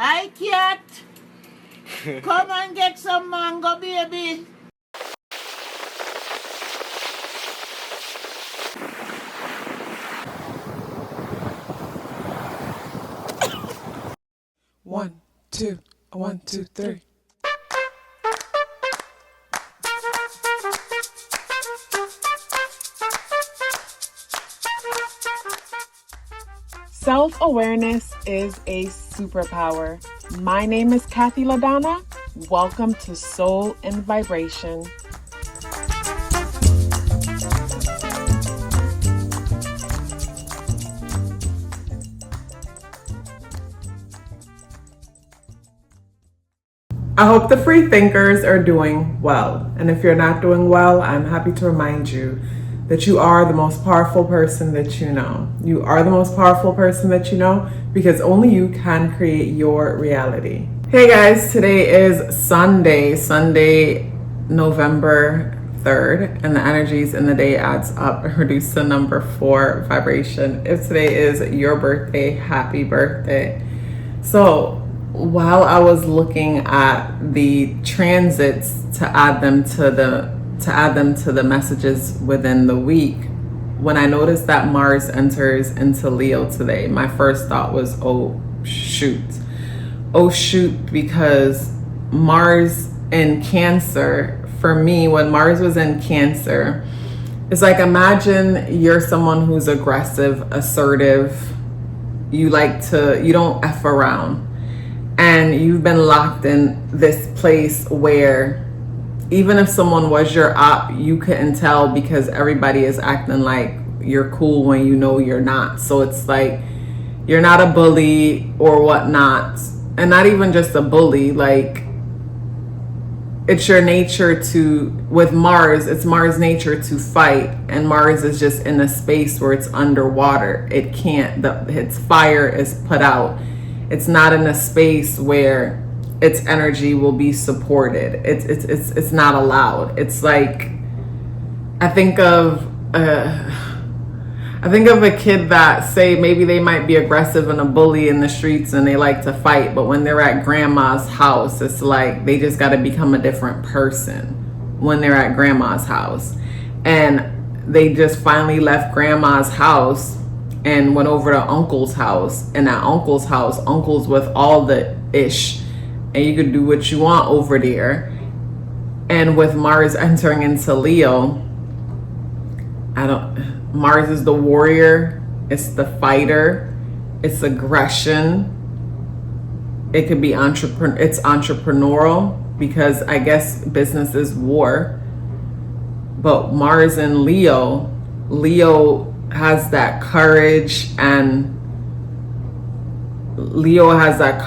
Hi, cat. Come and get some mango, baby. One, two, 1, 2, 3. Self-awareness is a superpower. My name is KathyLaDonna. Welcome to Soul and Vibration. I hope the free thinkers are doing well. And if you're not doing well, I'm happy to remind you that you are the most powerful person that you know. You are the most powerful person that you know because only you can create your reality. Hey guys, today is Sunday, November 3rd, and the energies in the day adds up and reduce the number 4 vibration. If today is your birthday, happy birthday. So while I was looking at the transits to add them to the messages within the week, when I noticed that Mars enters into Leo today, my first thought was, oh shoot, because Mars in Cancer, for me, when Mars was in Cancer, it's like, imagine you're someone who's aggressive, assertive, you don't F around. And you've been locked in this place where even if someone was your op, you couldn't tell because everybody is acting like you're cool when you know you're not. So it's like you're not a bully or whatnot. And not even just a bully, like it's your nature with Mars, it's Mars' nature to fight. And Mars is just in a space where it's underwater. It can't, its fire is put out. It's not in a space where its energy will be supported. It's not allowed. It's like, I think of a kid that, say, maybe they might be aggressive and a bully in the streets and they like to fight, but when they're at grandma's house, it's like they just got to become a different person when they're at grandma's house. And they just finally left grandma's house and went over to uncle's house, and at uncle's house, uncle's with all the ish, and you could do what you want over there. And with Mars entering into Leo, Mars is the warrior, it's the fighter, it's aggression. It could be it's entrepreneurial, because I guess business is war. But Mars in Leo has that courage, and has that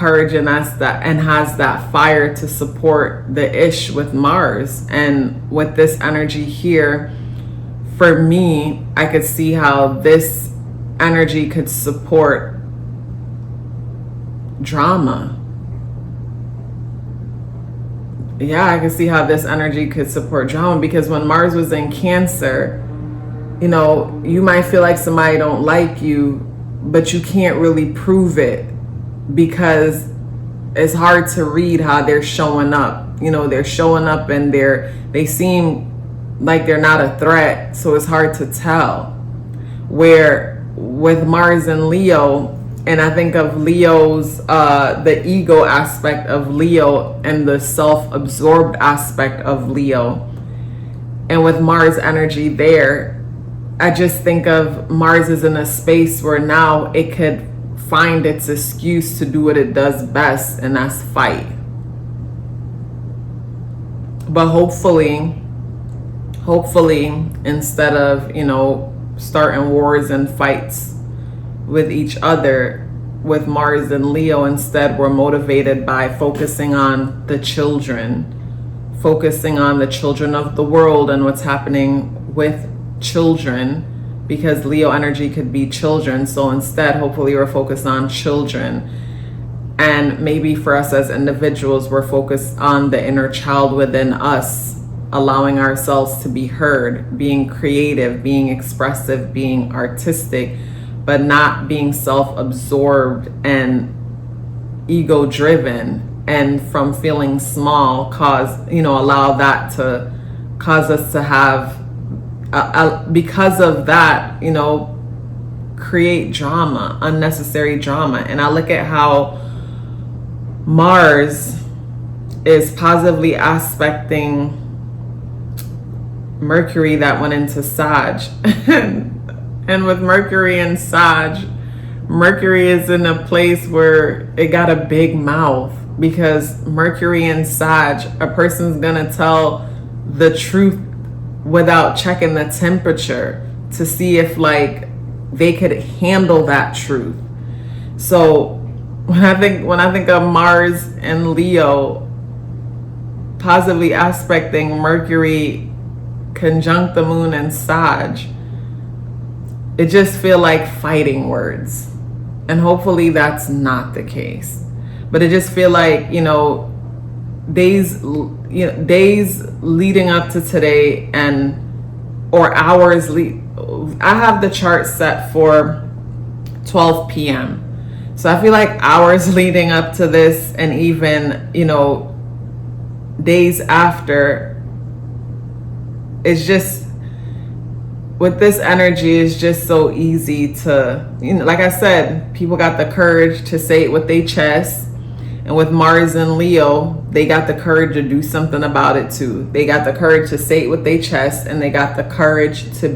fire to support the ish with Mars. And with this energy here, for me, I could see how this energy could support drama. Yeah, I could see how this energy could support drama, because when Mars was in Cancer, you might feel like somebody don't like you, but you can't really prove it because it's hard to read how they're showing up. They're showing up and they seem like they're not a threat, so it's hard to tell. Where with Mars and Leo, and I think of Leo's, the ego aspect of Leo and the self-absorbed aspect of Leo, and with Mars energy there, I just think of Mars is in a space where now it could find its excuse to do what it does best, and that's fight. But hopefully, instead of, starting wars and fights with each other, with Mars and Leo, instead we're motivated by focusing on the children of the world and what's happening with children, because Leo energy could be children. So instead, hopefully we're focused on children. And maybe for us as individuals, we're focused on the inner child within us, allowing ourselves to be heard, being creative, being expressive, being artistic, but not being self-absorbed and ego driven, and from feeling small allow that to cause us to have because of that, create drama, unnecessary drama. And I look at how Mars is positively aspecting Mercury that went into Sag. And with Mercury and Sag, Mercury is in a place where it got a big mouth, because Mercury and Sag, a person's gonna tell the truth without checking the temperature to see if they could handle that truth. So when I think of Mars and Leo positively aspecting Mercury conjunct the moon and Sag, it just feel like fighting words. And hopefully that's not the case. But it just feel like, days leading up to today or hours I have the chart set for 12 p.m. So I feel like hours leading up to this, and even, days after, it's just, with this energy, it's just so easy to, like I said, people got the courage to say it with their chest. And with Mars and Leo, they got the courage to do something about it too. They got the courage to say it with their chest, and they got the courage to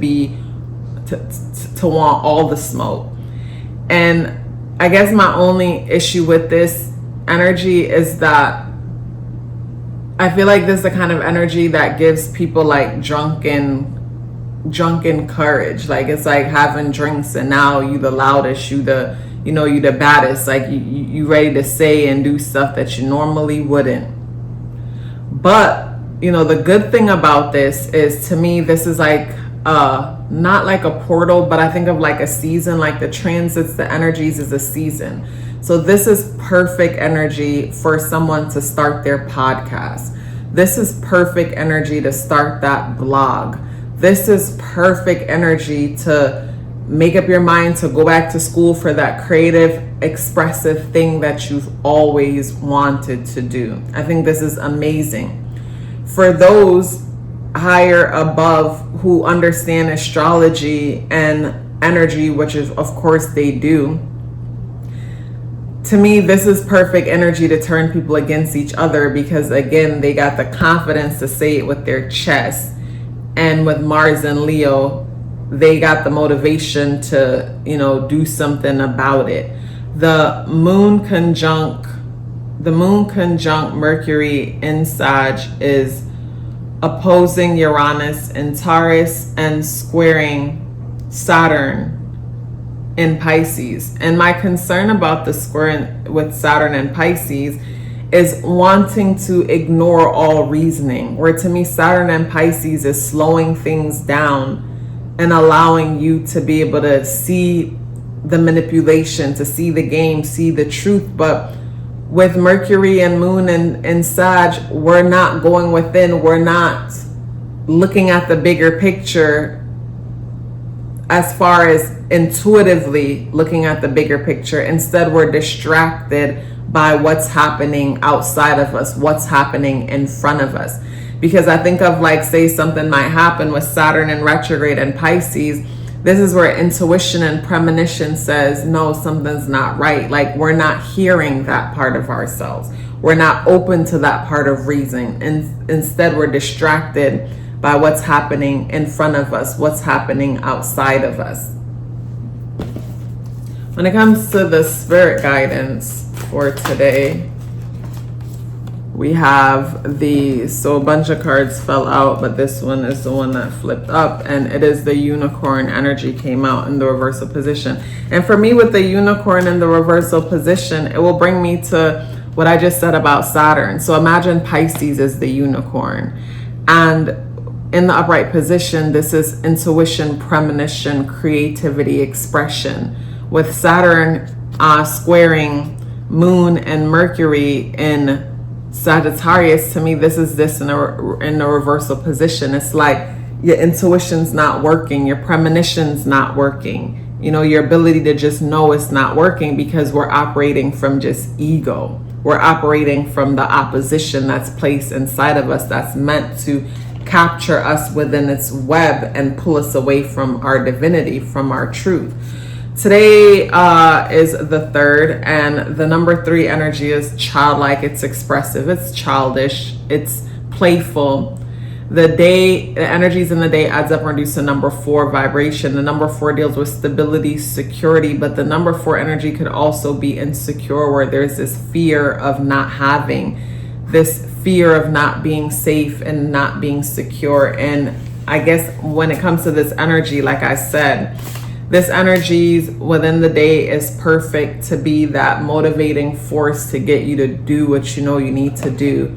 want all the smoke. And I guess my only issue with this energy is that I feel like this is the kind of energy that gives people like drunken courage. Like, it's like having drinks and now you the loudest, you the baddest, like you ready to say and do stuff that you normally wouldn't. But the good thing about this is, to me, this is like not like a portal, but I think of like a season, like the transits, the energies is a season. So this is perfect energy for someone to start their podcast. This is perfect energy to start that blog. This is perfect energy to make up your mind to go back to school for that creative, expressive thing that you've always wanted to do. I think this is amazing. For those higher above who understand astrology and energy, which is, of course, they do, to me, this is perfect energy to turn people against each other, because, again, they got the confidence to say it with their chest. And with Mars and Leo, they got the motivation to, do something about it. The moon conjunct Mercury in Sag is opposing Uranus in Taurus and squaring Saturn in Pisces. And my concern about the square with Saturn and Pisces is wanting to ignore all reasoning, where to me Saturn and Pisces is slowing things down and allowing you to be able to see the manipulation, to see the game, see the truth. But with Mercury and Moon and Sag, we're not going within, we're not looking at the bigger picture as far as intuitively looking at the bigger picture. Instead, we're distracted by what's happening outside of us, what's happening in front of us. Because I think of, like, say something might happen with Saturn in retrograde and Pisces. This is where intuition and premonition says, no, something's not right. Like, we're not hearing that part of ourselves. We're not open to that part of reason. And instead, we're distracted by what's happening in front of us, what's happening outside of us. When it comes to the spirit guidance for today, we have so a bunch of cards fell out, but this one is the one that flipped up, and it is the unicorn energy came out in the reversal position. And for me, with the unicorn in the reversal position, it will bring me to what I just said about Saturn. So imagine Pisces is the unicorn, and in the upright position, this is intuition, premonition, creativity, expression. With Saturn squaring Moon and Mercury in Sagittarius, to me, this is in a reversal position. It's like your intuition's not working, your premonition's not working, You know, your ability to just know it's not working, because we're operating from just ego. We're operating from the opposition that's placed inside of us, that's meant to capture us within its web and pull us away from our divinity, from our truth. Today is the 3rd, and the number 3 energy is childlike. It's expressive, it's childish, it's playful. The energies in the day adds up and reduce to number 4 vibration. The number 4 deals with stability, security, but the number 4 energy could also be insecure, where there's this fear of not having, this fear of not being safe and not being secure. And I guess when it comes to this energy, like I said, this energy within the day is perfect to be that motivating force to get you to do what you know you need to do.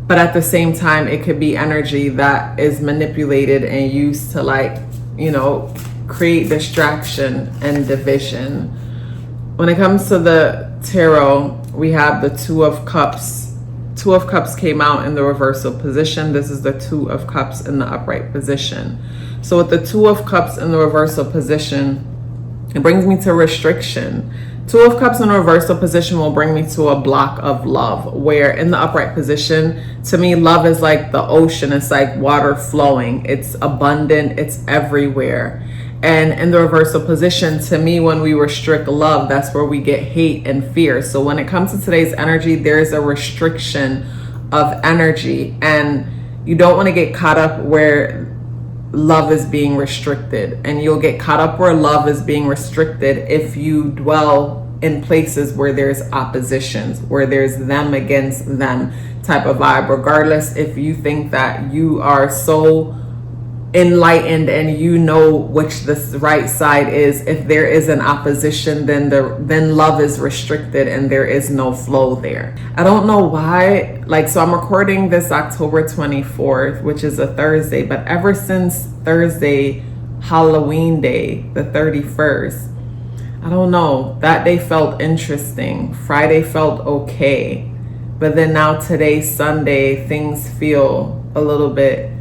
But at the same time, it could be energy that is manipulated and used to, like, you know, create distraction and division. When it comes to the tarot, we have the 2 of Cups. 2 of Cups came out in the reversal position. This is the 2 of Cups in the upright position. So with the 2 of Cups in the reversal position, it brings me to restriction. 2 of Cups in a reversal position will bring me to a block of love, where in the upright position, to me, love is like the ocean. It's like water flowing. It's abundant. It's everywhere. And in the reversal position, to me, when we restrict love, that's where we get hate and fear. So when it comes to today's energy, there's a restriction of energy, and you don't want to get caught up where love is being restricted. And you'll get caught up where love is being restricted if you dwell in places where there's oppositions, where there's them against them type of vibe. Regardless if you think that you are so enlightened and you know which the right side is, if there is an opposition, then love is restricted and there is no flow there. I don't know why, like, so I'm recording this October 24th, which is a Thursday, but ever since Thursday, Halloween day, the 31st, I don't know, that day felt interesting. Friday felt okay, but then now today, Sunday, things feel a little bit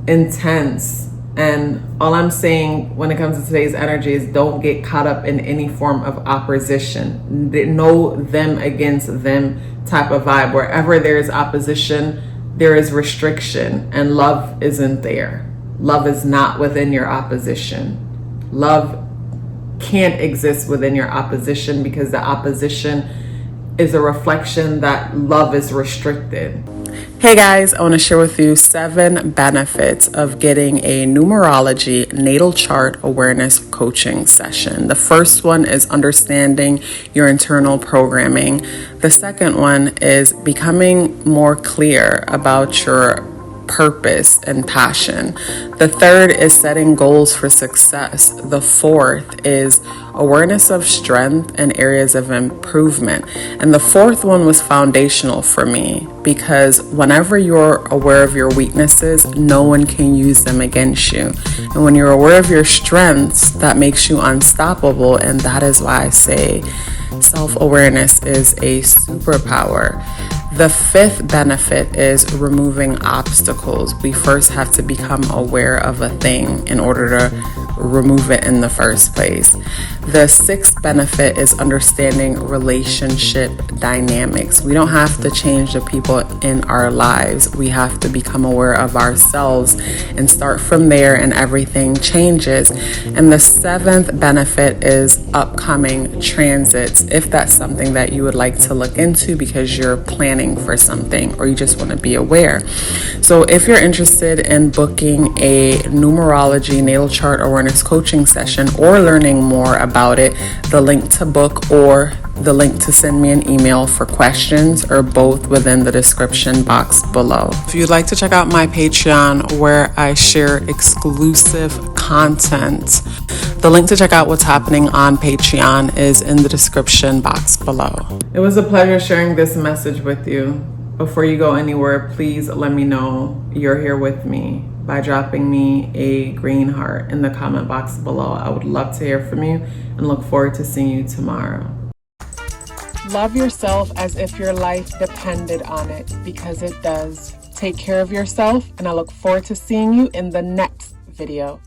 intense. And all I'm saying when it comes to today's energy is don't get caught up in any form of opposition. Know them against them type of vibe. Wherever there is opposition, there is restriction, and love isn't there. Love is not within your opposition. Love can't exist within your opposition, because the opposition is a reflection that love is restricted. Hey guys, I want to share with you 7 benefits of getting a numerology natal chart awareness coaching session. The first one is understanding your internal programming. The second one is becoming more clear about your purpose and passion. The third is setting goals for success. The fourth is awareness of strength and areas of improvement. And the fourth one was foundational for me, because whenever you're aware of your weaknesses, no one can use them against you. And when you're aware of your strengths, that makes you unstoppable. And that is why I say self-awareness is a superpower. The 5th benefit is removing obstacles. We first have to become aware of a thing in order to remove it in the first place. The 6th benefit is understanding relationship dynamics. We don't have to change the people in our lives. We have to become aware of ourselves and start from there, and everything changes. And the 7th benefit is upcoming transits, if that's something that you would like to look into because you're planning for something or you just want to be aware. So if you're interested in booking a numerology natal chart awareness coaching session or learning more about it, the link to book or the link to send me an email for questions are both within the description box below. If you'd like to check out my Patreon, where I share exclusive content, the link to check out what's happening on Patreon is in the description box below. It was a pleasure sharing this message with you. Before you go anywhere, please let me know you're here with me by dropping me a green heart in the comment box below. I would love to hear from you and look forward to seeing you tomorrow. Love yourself as if your life depended on it, because it does. Take care of yourself, and I look forward to seeing you in the next video.